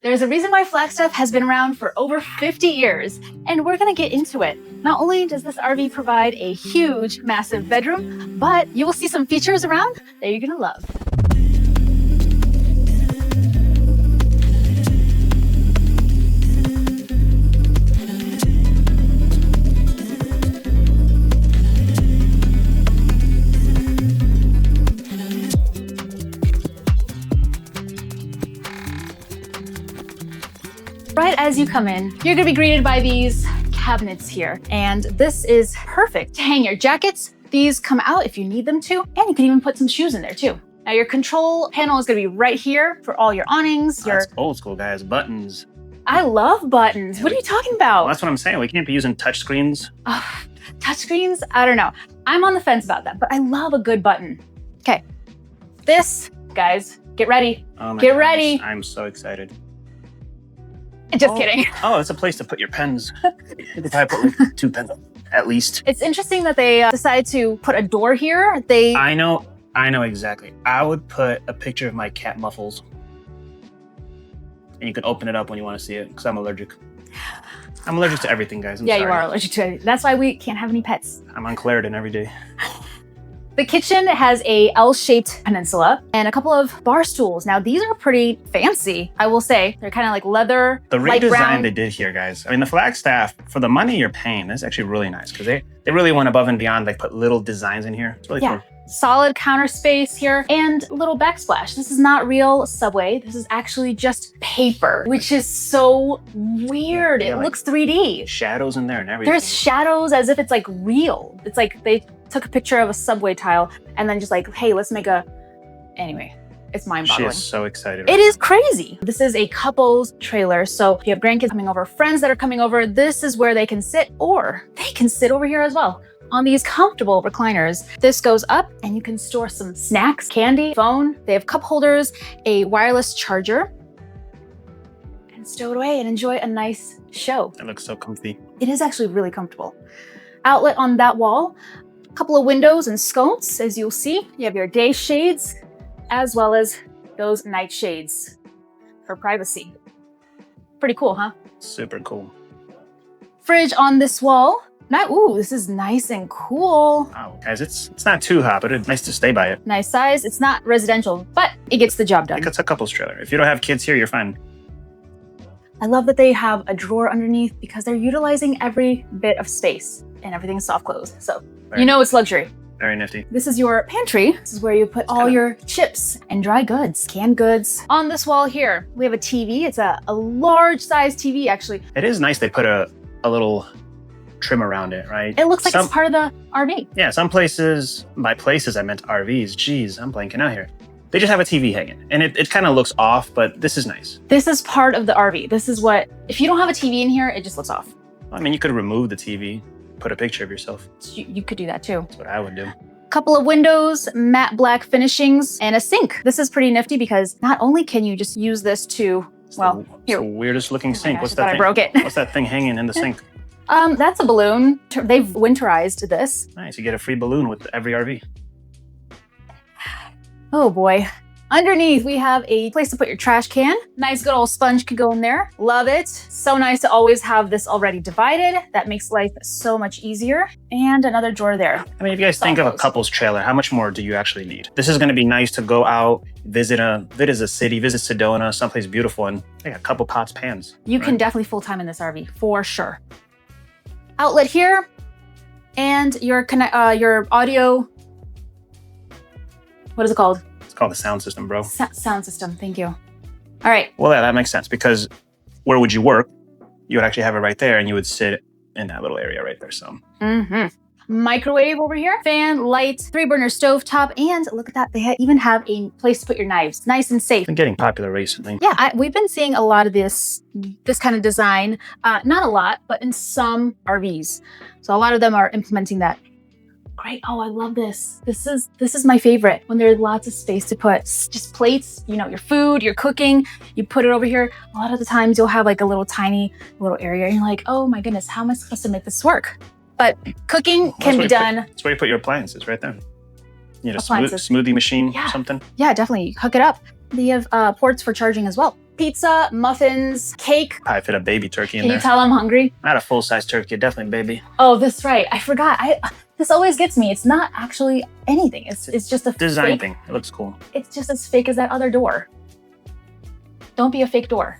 There's a reason why Flagstaff has been around for over 50 years, and we're gonna get into it. Not only does this RV provide a huge, massive bedroom, but you will see some features around that you're gonna love. Right as you come in, you're gonna be greeted by these cabinets here. And this is perfect to hang your jackets. These come out if you need them to, and you can even put some shoes in there too. Now your control panel is gonna be right here for all your awnings. That's old school, guys. Buttons. I love buttons. What are you talking about? Well, that's what I'm saying. We can't be using touch screens. Touch screens? I don't know. I'm on the fence about that, but I love a good button. Okay, this, guys, get ready. Oh my Get gosh, ready. I'm so excited. Just kidding. Oh, it's a place to put your pens. You could probably put like 2 pens at least. It's interesting that they decided to put a door here. I know exactly. I would put a picture of my cat Muffles. And you can open it up when you want to see it, because I'm allergic. I'm allergic to everything, guys. I'm sorry. You are allergic to it. That's why we can't have any pets. I'm on Claritin every day. The kitchen has a L-shaped peninsula and a couple of bar stools. Now, these are pretty fancy, I will say. They're kind of like leather, The light redesign brown. they did here, guys. I mean, the Flagstaff, for the money you're paying, that's actually really nice, because they really went above and beyond, like put little designs in here. It's really cool. Solid counter space here and little backsplash. This is not real subway. This is actually just paper, which is so weird. Yeah, It like looks 3D. Shadows in there and everything. There's shadows as if it's like real. It's like they took a picture of a subway tile and then just like, hey, let's make a... Anyway, it's She mind-boggling. is so excited. It is crazy. This is a couple's trailer. So if you have grandkids coming over, friends that are coming over, this is where they can sit, or they can sit over here as well on these comfortable recliners. This goes up and you can store some snacks, candy, phone. They have cup holders, a wireless charger, and stow it away and enjoy a nice show. It looks so comfy. It is actually really comfortable. Outlet on that wall, a couple of windows and sconces, as you'll see. You have your day shades, as well as those night shades for privacy. Pretty cool, huh? Super cool. Fridge on this wall. Ooh, this is nice and cool. Wow, guys, it's not too hot, but it's nice to stay by it. Nice size. It's not residential, but it gets the job I done. think it's a couple's trailer. If you don't have kids here, you're fine. I love that they have a drawer underneath because they're utilizing every bit of space and everything's soft close. So you know it's luxury. Very nifty. This is your pantry. This is where you put all your chips and dry goods, canned goods. On this wall here, we have a TV. It's a large size TV, actually. It is nice they put a little trim around it, right? It looks like it's part of the RV. Yeah, some places, by places I meant RVs. Jeez, I'm blanking out here. They just have a TV hanging, and it kind of looks off, but this is nice. This is part of the RV. This is what, if you don't have a TV in here, it just looks off. I mean, you could remove the TV, put a picture of yourself. You could do that too. That's what I would do. Couple of windows, matte black finishings, and a sink. This is pretty nifty because not only can you just use this to, It's well, the weirdest looking sink. gosh, What's I thought that I thing? broke it. What's that thing hanging in the sink? That's a balloon. They've winterized this. Nice, you get a free balloon with every RV. Oh boy. Underneath, we have a place to put your trash can. Nice good old sponge could go in there. Love it. So nice to always have this already divided. That makes life so much easier. And another drawer there. I mean, if you guys think of a couple's trailer, how much more do you actually need? This is going to be nice to go out, visit a city, visit Sedona, someplace beautiful, and like a couple pots, pans. You can definitely full-time in this RV, for sure. Outlet here, and your audio, what is it called? It's called the sound system, bro. Sound system, thank you. All right. Well, yeah, that makes sense, because where would you work? You would actually have it right there, and you would sit in that little area right there, so. Microwave over here, fan, light, 3-burner stove top, and look at that, they even have a place to put your knives. Nice and safe. It's been getting popular recently. Yeah, we've been seeing a lot of this kind of design. Not a lot, but in some RVs. So a lot of them are implementing that. Great. Oh, I love this. This is my favorite, when there's lots of space to put just plates, you know, your food, your cooking, you put it over here. A lot of the times you'll have like a little tiny little area and you're like, oh my goodness, how am I supposed to make this work? But cooking can be done. That's where you put your appliances, right there. You need a Appliances. smoothie machine, Yeah. something. Yeah, definitely. Hook it up. They have ports for charging as well. Pizza, muffins, cake. Probably fit a baby turkey in Can there. you tell I'm hungry? Not a full-size turkey, definitely baby. Oh, that's right. I forgot. This always gets me. It's not actually anything. It's just a Design fake thing. It looks cool. It's just as fake as that other door. Don't be a fake door.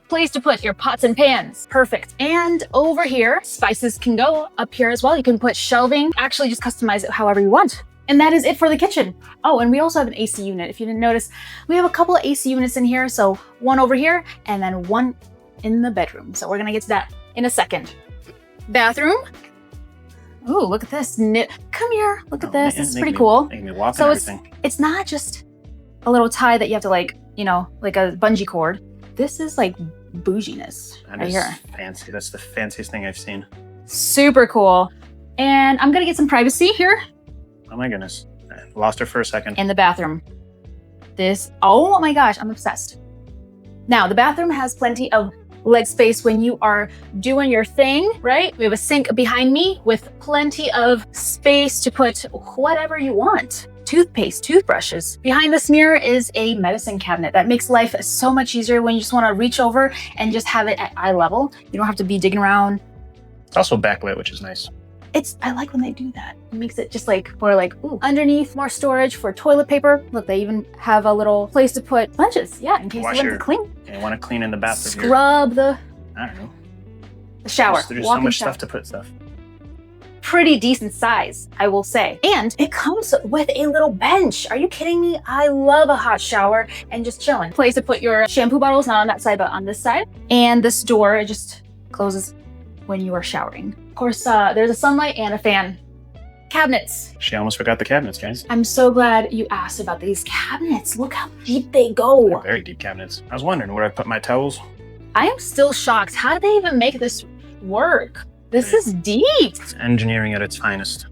Place to put your pots and pans. Perfect. And over here, spices can go up here as well. You can put shelving. Actually, just customize it however you want. And that is it for the kitchen. Oh, and we also have an AC unit. If you didn't notice, we have a couple of AC units in here. So one over here and then one in the bedroom. So we're gonna get to that in a second. Bathroom. Ooh, look at this. Come here. Look at this. Man, This is pretty cool. Making me walk So and everything. it's not just a little tie that you have to like, you know, like a bungee cord. This is like bouginess right here. Fancy. That's the fanciest thing I've seen. Super cool. And I'm gonna get some privacy here Oh my goodness. I lost her for a second. in the bathroom. Oh my gosh, I'm obsessed. Now, the bathroom has plenty of leg space when you are doing your thing, right? We have a sink behind me with plenty of space to put whatever you want. Toothpaste, toothbrushes. Behind this mirror is a medicine cabinet that makes life so much easier when you just want to reach over and just have it at eye level. You don't have to be digging around. It's also backlit, which is nice. I like when they do that. It makes it just like more like, ooh, underneath more storage for toilet paper. Look, they even have a little place to put sponges. Yeah, in case you want to clean. You want to clean in the bathroom. Scrub I don't know. the shower. There's so walk-in much shower. stuff to put stuff. Pretty decent size, I will say. And it comes with a little bench. Are you kidding me? I love a hot shower and just chilling. Place to put your shampoo bottles, not on that side, but on this side. And this door, it just closes when you are showering. Of course, there's a sunlight and a fan. Cabinets. She almost forgot the cabinets, guys. I'm so glad you asked about these cabinets. Look how deep they They're go. very deep cabinets. I was wondering where I put my towels. I am still shocked. How did they even make this work? This is deep. It's engineering at its finest.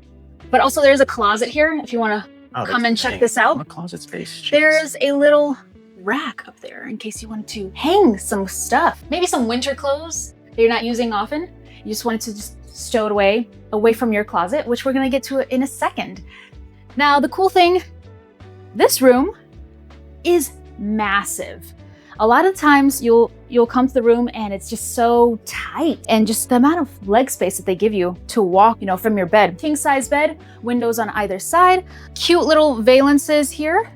But also there's a closet here if you want to come and check this out. What closet space? Jeez. There's a little rack up there in case you wanted to hang some stuff. Maybe some winter clothes that you're not using often. You just wanted to just stow it away from your closet, which we're gonna get to in a second. Now, the cool thing, this room is massive. A lot of times you'll come to the room and it's just so tight, and just the amount of leg space that they give you to walk, from your bed. King size bed, windows on either side, cute little valances here,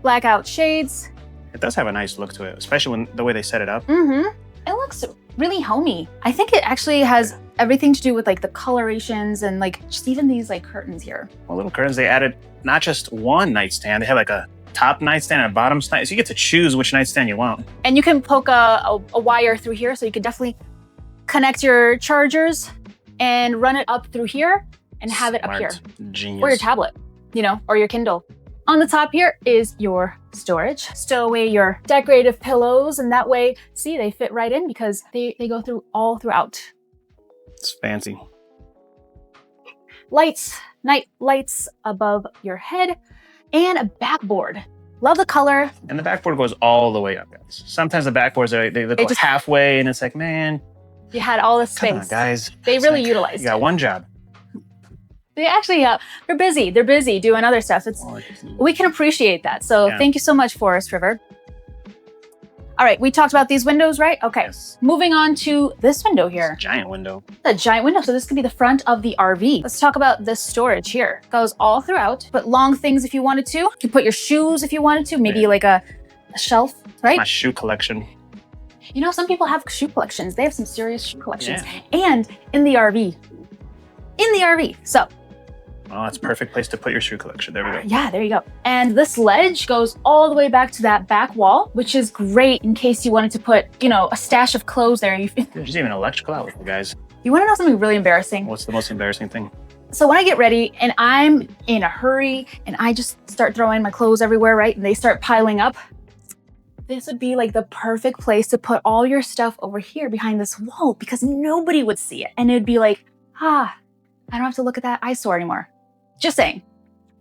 blackout shades. It does have a nice look to it, especially when the way they set it up. It looks really homey. I think it actually has everything to do with like the colorations and like just even these like curtains here. Well, little curtains, they added not just one nightstand, they have like a top nightstand and a bottom nightstand. So you get to choose which nightstand you want. And you can poke a wire through here, so you can definitely connect your chargers and run it up through here and have it up here. Genius. Or your tablet, or your Kindle. On the top here is your storage. Stow away your decorative pillows, and that way, see, they fit right in because they go through all throughout. It's fancy. Lights, night lights above your head, and a backboard. Love the color. And the backboard goes all the way up, guys. Sometimes the backboards, they look just halfway, and it's like, man, you had all this space. come on, guys. They It's really like, utilized You got one job. They actually, they're busy. They're busy doing other stuff. We can appreciate that. So Yeah. Thank you so much, Forest River. All right, we talked about these windows, right? Okay, Yes. moving on to this window here. It's a giant window. A giant window, so this could be the front of the RV. Let's talk about this storage here. Goes all throughout. Put long things if you wanted to. You could put your shoes if you wanted to. Maybe Yeah. like a shelf, right? My shoe collection. Some people have shoe collections. They have some serious shoe collections. Yeah. And in the RV. So Oh, that's a perfect place to put your shoe collection. There we go. yeah, there you go. And this ledge goes all the way back to that back wall, which is great in case you wanted to put, a stash of clothes there. There's even electrical outlet, guys. You want to know something really embarrassing? What's the most embarrassing thing? So when I get ready and I'm in a hurry and I just start throwing my clothes everywhere, right? And they start piling up. This would be like the perfect place to put all your stuff over here behind this wall because nobody would see it. And it would be like, I don't have to look at that eyesore anymore. Just saying.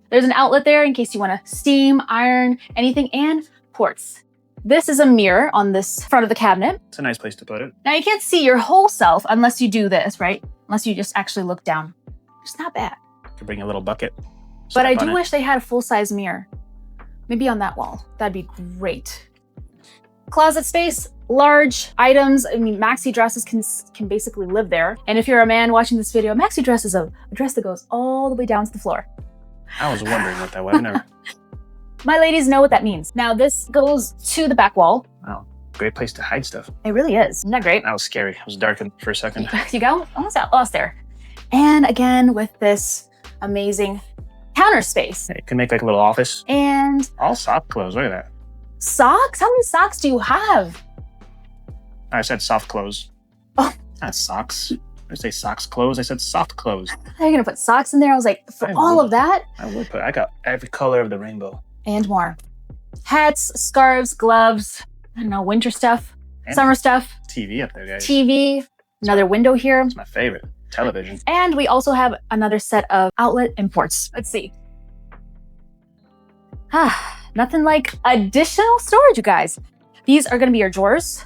There's an outlet there in case you want to steam, iron, anything, and ports. This is a mirror on this front of the cabinet. It's a nice place to put it. Now you can't see your whole self unless you do this, right? Unless you just actually look down. It's not bad. You could bring a little bucket. But I step on do it. wish they had a full-size mirror. Maybe on that wall. That'd be great. Closet space, large items. I mean, maxi dresses can basically live there. And if you're a man watching this video, maxi dress is a dress that goes all the way down to the floor. I was wondering what that was. I've never. My ladies know what that means. Now this goes to the back wall. Wow, great place to hide stuff. It really is. Isn't that great? That was scary. It was darkened for a second. You go? Almost got lost there. And again, with this amazing counter space. You can make like a little office. And all soft clothes. Look at that. Socks? How many socks do you have? I said soft clothes. Oh. Not socks. I say socks clothes. I said soft clothes. Are you gonna put socks in there? I was like, for all of that? I would put. I got every color of the rainbow. And more. Hats, scarves, gloves, I don't know, winter stuff, and summer stuff. TV up there, guys. TV, another window here. It's my favorite. Television. And we also have another set of outlet imports. Let's see. Nothing like additional storage, you guys. These are gonna be your drawers.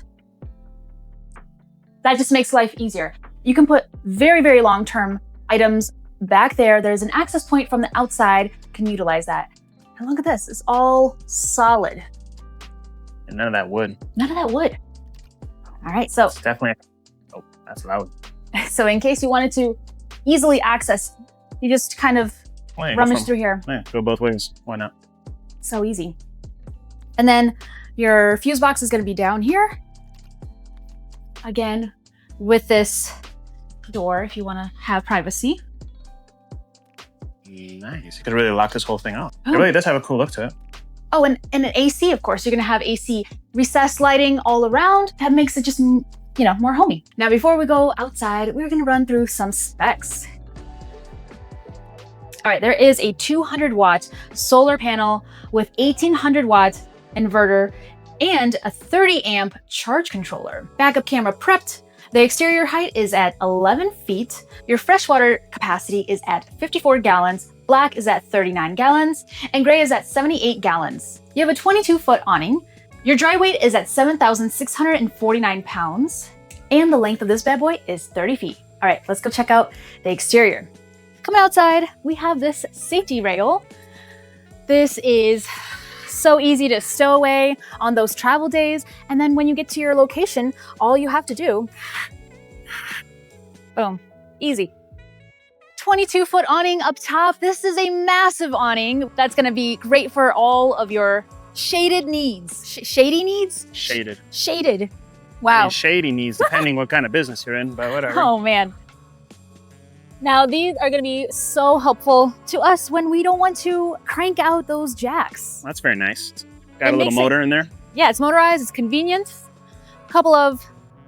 That just makes life easier. You can put very, very long-term items back there. There's an access point from the outside. You can utilize that. And look at this, it's all solid. And none of that wood. None of that wood. All right, so. It's definitely, oh, that's loud. So in case you wanted to easily access, you just kind of rummage through here. Yeah, go both ways, why not? So easy. And then your fuse box is gonna be down here. Again, with this door, if you wanna have privacy. Nice, you could really lock this whole thing off. Oh. It really does have a cool look to it. Oh, and an AC, of course. You're gonna have AC recessed lighting all around. That makes it just, you know, more homey. Now, before we go outside, we're gonna run through some specs. All right, there is a 200-watt solar panel with 1800-watt inverter and a 30-amp charge controller. Backup camera prepped. The exterior height is at 11 feet. Your freshwater capacity is at 54 gallons. Black is at 39 gallons, and gray is at 78 gallons. You have a 22-foot awning. Your dry weight is at 7,649 pounds, and the length of this bad boy is 30 feet. All right, let's go check out the exterior. Coming outside, we have this safety rail. This is so easy to stow away on those travel days, and then when you get to your location, all you have to do, boom, easy. 22-foot awning up top. This is a massive awning that's gonna be great for all of your shaded needs. Shady needs? Shaded. Shaded. Wow. I mean, shady needs, depending what kind of business you're in, but whatever. Oh man. Now these are gonna be so helpful to us when we don't want to crank out those jacks. That's very nice. Got a little motor in there. Yeah, it's motorized, it's convenient. A couple of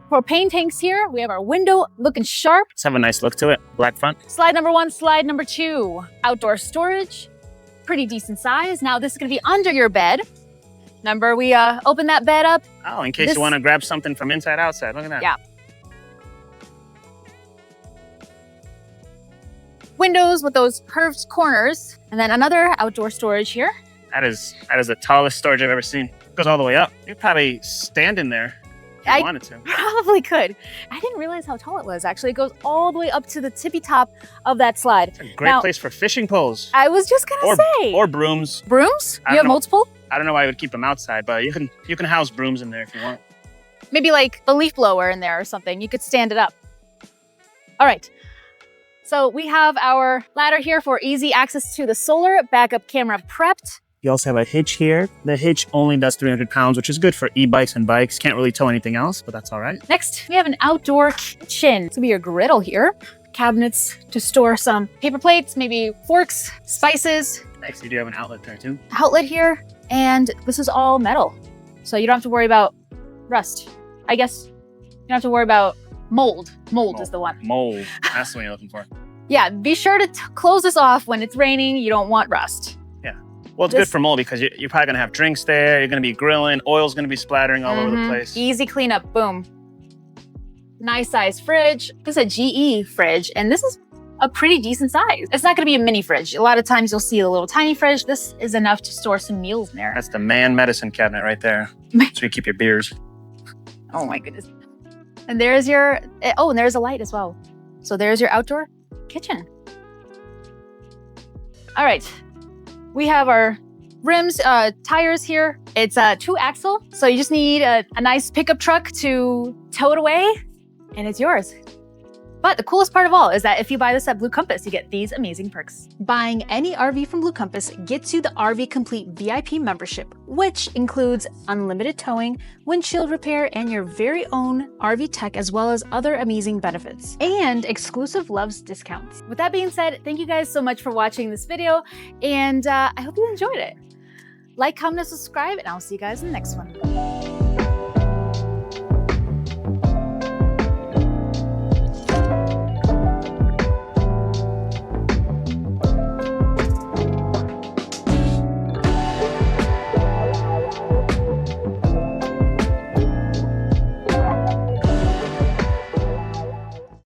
propane tanks here. We have our window looking sharp. Let's have a nice look to it. Black front. Slide number one, slide number two. Outdoor storage, pretty decent size. Now this is gonna be under your bed. Remember, we open that bed up. Oh, in case you wanna grab something from inside outside. Look at that. Yeah. Windows with those curved corners, and then another outdoor storage here. That is the tallest storage I've ever seen. It goes all the way up. You could probably stand in there if you wanted to. Probably could. I didn't realize how tall it was, actually. It goes all the way up to the tippy top of that slide. It's a great place for fishing poles. I was just gonna say. Or brooms. Brooms? You have multiple? I don't know why I would keep them outside, but you can house brooms in there if you want. Maybe like a leaf blower in there or something. You could stand it up. All right. So we have our ladder here for easy access to the solar. Backup camera prepped. You also have a hitch here. The hitch only does 300 pounds, which is good for e-bikes and bikes. Can't really tow anything else, but that's all right. Next, we have an outdoor kitchen. It's gonna be your griddle here. Cabinets to store some paper plates, maybe forks, spices. Nice, you do have an outlet there too. Outlet here, and this is all metal. So you don't have to worry about rust. I guess you don't have to worry about mold. Mold is the one. Mold, that's the one you're looking for. Yeah, be sure to close this off when it's raining. You don't want rust. Yeah. Well, it's good for mold because you're probably going to have drinks there. You're going to be grilling. Oil's going to be splattering all over the place. Easy cleanup. Boom. Nice size fridge. This is a GE fridge, and this is a pretty decent size. It's not going to be a mini fridge. A lot of times you'll see a little tiny fridge. This is enough to store some meals in there. That's the man medicine cabinet right there. So you keep your beers. Oh my goodness. And there's your, oh, and there's a light as well. So there's your outdoor kitchen. All right. We have our rims, tires here. It's a 2-axle, so you just need a nice pickup truck to tow it away, and it's yours. But the coolest part of all is that if you buy this at Blue Compass, you get these amazing perks. Buying any RV from Blue Compass gets you the RV Complete VIP membership, which includes unlimited towing, windshield repair, and your very own RV tech, as well as other amazing benefits, and exclusive Loves discounts. With that being said, thank you guys so much for watching this video, and I hope you enjoyed it. Like, comment, and subscribe, and I'll see you guys in the next one.